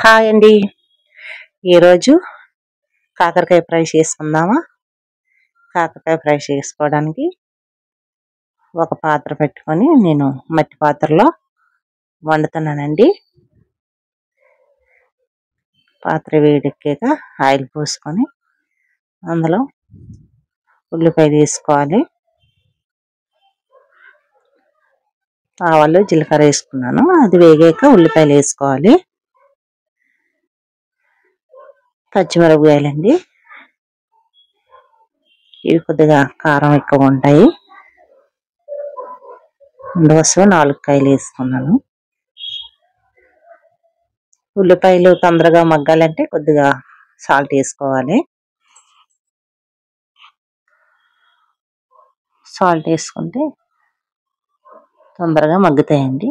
Hi అండి. ఈరోజు కాకరకాయ ఫ్రై చేసుకుందామా? కాకరకాయ ఫ్రై చేసుకోవడానికి ఒక పాత్ర పెట్టుకొని నేను మట్టి పాత్రలో వండుతున్నానండి. పాత్ర వేడెక్కాక ఆయిల్ పోసుకొని అందులో ఉల్లిపాయలు వేసుకోవాలి. ఆవాలు జీలకర్ర వేసుకున్నాను. అది వేగాక ఉల్లిపాయలు వేసుకోవాలి. పచ్చిమిరపకాయలండి, ఇవి కొద్దిగా కారం ఎక్కువ ఉంటాయి, అందుకోసం 4 కాయలు వేసుకున్నాను. ఉల్లిపాయలు తొందరగా మగ్గాలంటే కొద్దిగా సాల్ట్ వేసుకోవాలి. సాల్ట్ వేసుకుంటే తొందరగా మగ్గుతాయండి.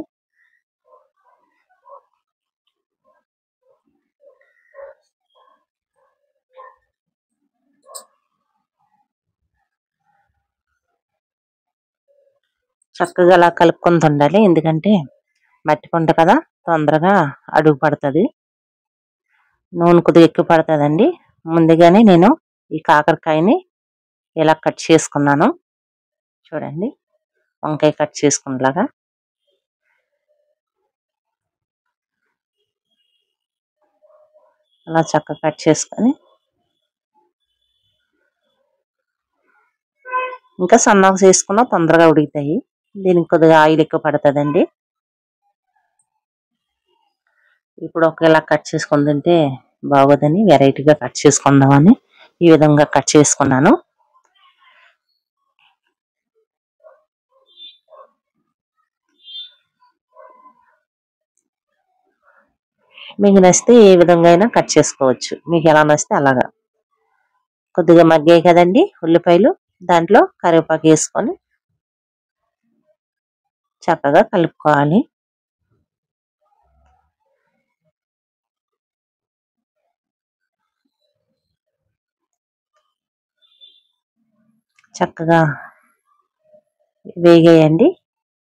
చక్కగా అలా కలుపుకొని ఉండాలి, ఎందుకంటే మట్టి పంట కదా, తొందరగా అడుగు పడుతుంది. నూనె కొద్దిగా ఎక్కువ పడుతుందండి. ముందుగానే నేను ఈ కాకరకాయని ఇలా కట్ చేసుకున్నాను. చూడండి, వంకాయ కట్ చేసుకునేలాగా అలా చక్కగా కట్ చేసుకొని, ఇంకా సన్నగా చేసుకున్నా తొందరగా ఉడుకుతాయి. దీనికి కొద్దిగా ఆయిల్ ఎక్కువ పడుతుందండి. ఇప్పుడు ఒకేలా కట్ చేసుకొని తింటే బాగోదని వెరైటీగా కట్ చేసుకుందామని ఈ విధంగా కట్ చేసుకున్నాను. మీకు నచ్చితే ఏ విధంగా అయినా కట్ చేసుకోవచ్చు, మీకు ఎలా నచ్చితే అలాగా. కొద్దిగా మగ్గాయి కదండి ఉల్లిపాయలు, దాంట్లో కరివేపాకు వేసుకొని చక్కగా కలుపుకోవాలి. చక్కగా వేగాయండి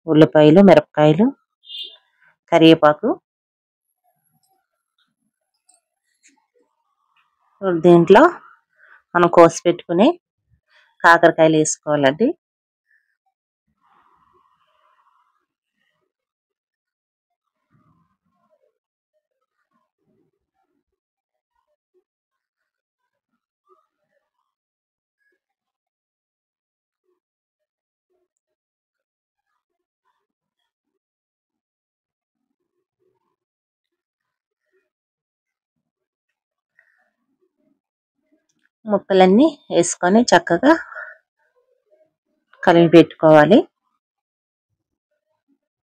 ఉల్లిపాయలు, మిరపకాయలు, కరివేపాకు. దీంట్లో మనం కోసి పెట్టుకుని కాకరకాయలు వేసుకోవాలండి. ముక్కలన్నీ వేసుకొని చక్కగా కలిపి పెట్టుకోవాలి.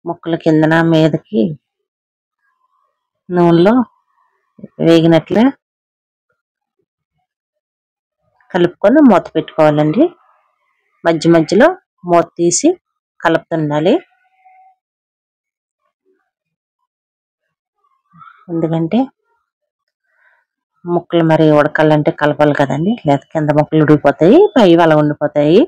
ముక్కల కిందన మీదకి నూనెలో వేగినట్లే కలుపుకొని మూత పెట్టుకోవాలండి. మధ్య మధ్యలో మూత తీసి కలుపుతుండాలి, ఎందుకంటే ముక్కలు మరి ఉడకాలంటే కలపాలి కదండి, లేదా కింద ముక్కలు ఉడికిపోతాయి, పై అలా ఉండిపోతాయి.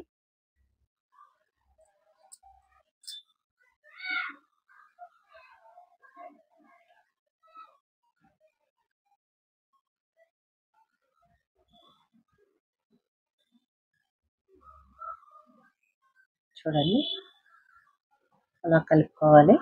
చూడండి, అలా కలుపుకోవాలి.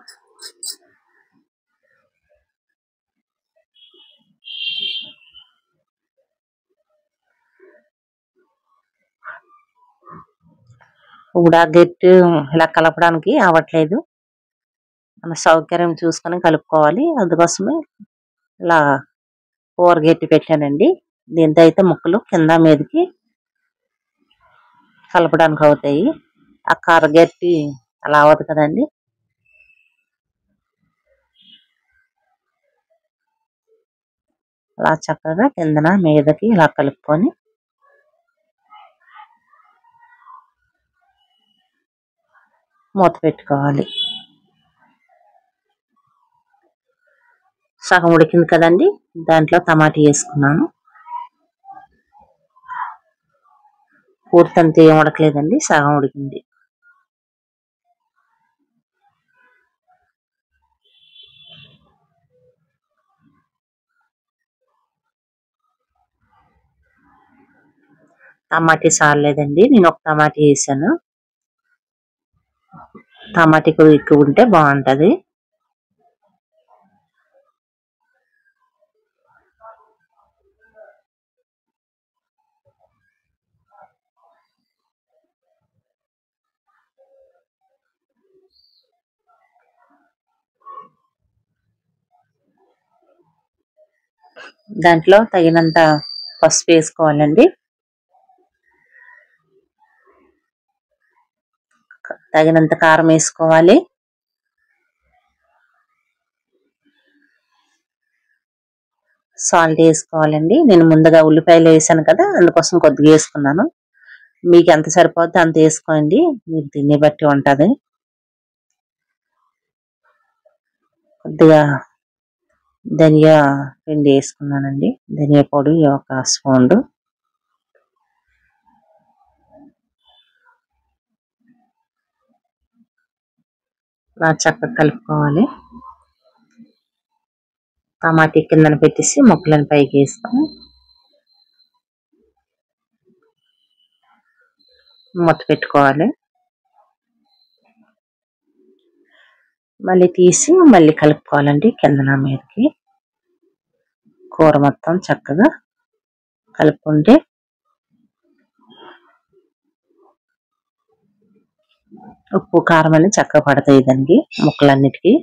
కూడా గట్టి ఇలా కలపడానికి అవ్వట్లేదు, మన సౌకర్యం చూసుకొని కలుపుకోవాలి. అందుకోసమే ఇలా కూర గట్టి పెట్టానండి. దీంతో అయితే ముక్కలు కింద మీదకి కలపడానికి అవుతాయి. ఆ కార గట్టి అలా అవ్వదు కదండి. అలా చక్కగా కిందన మీదకి ఇలా కలుపుకొని మూత పెట్టుకోవాలి. సగం ఉడికింది కదండి, దాంట్లో టమాటా వేసుకున్నాను. పూర్తి ఏం ఉడకలేదండి, సగం ఉడికింది. టమాటీ సారలేదండి, నేను ఒక టమాటీ వేసాను. టమాటీ కూడా ఎక్కువ ఉంటే బాగుంటది. దాంట్లో తగినంత పసుపు వేసుకోవాలండి, తగినంత కారం వేసుకోవాలి, సాల్ట్ వేసుకోవాలండి. నేను ముందుగా ఉల్లిపాయలు వేసాను కదా, అందుకోసం కొద్దిగా వేసుకున్నాను. మీకు ఎంత సరిపోద్దో అంత వేసుకోండి, మీరు తినే బట్టి ఉంటుంది. కొద్దిగా ధనియా పిండి వేసుకున్నానండి, ధనియా పొడి ఒక స్పూన్. చక్కగా కలుపుకోవాలి. టమాటీ కిందన పెట్టేసి ముక్కలను పైకి వేసుకొని మూత పెట్టుకోవాలి. మళ్ళీ తీసి మళ్ళీ కలుపుకోవాలండి. కిందన మీదకి కూర మొత్తం చక్కగా కలుపుకుంటే ఉప్పు కారం అని చక్కగా పడతాయి దానికి, ముక్కలన్నిటికీ.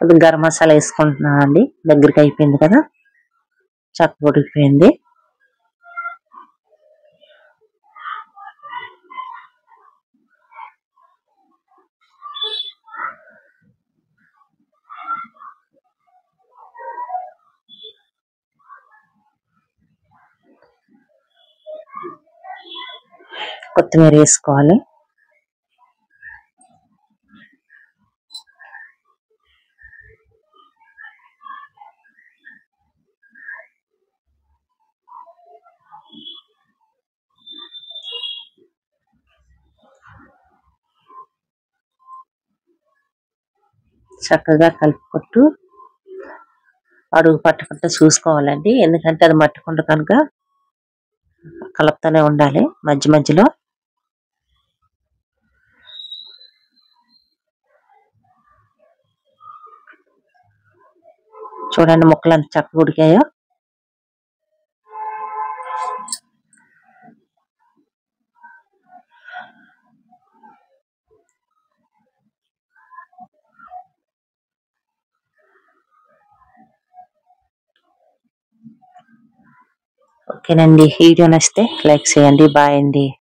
కొద్దిగా గరం మసాలా వేసుకుంటున్నాను అండి, దగ్గరికి అయిపోయింది కదా, చక్కగా ఉడికిపోయింది. కొత్తిమీర వేసుకోవాలి. చక్కగా కలుపుకుంటూ అడుగు పట్టకుండా చూసుకోవాలండి, ఎందుకంటే అది మట్టుకుంటూ కనుక కలుపుతూనే ఉండాలి మధ్య మధ్యలో. చూడండి ముక్కలు ఎంత చక్కగా ఉడికాయో. ఓకేనండి, వీడియో నచ్చితే లైక్ చేయండి. బాయ్ అండి.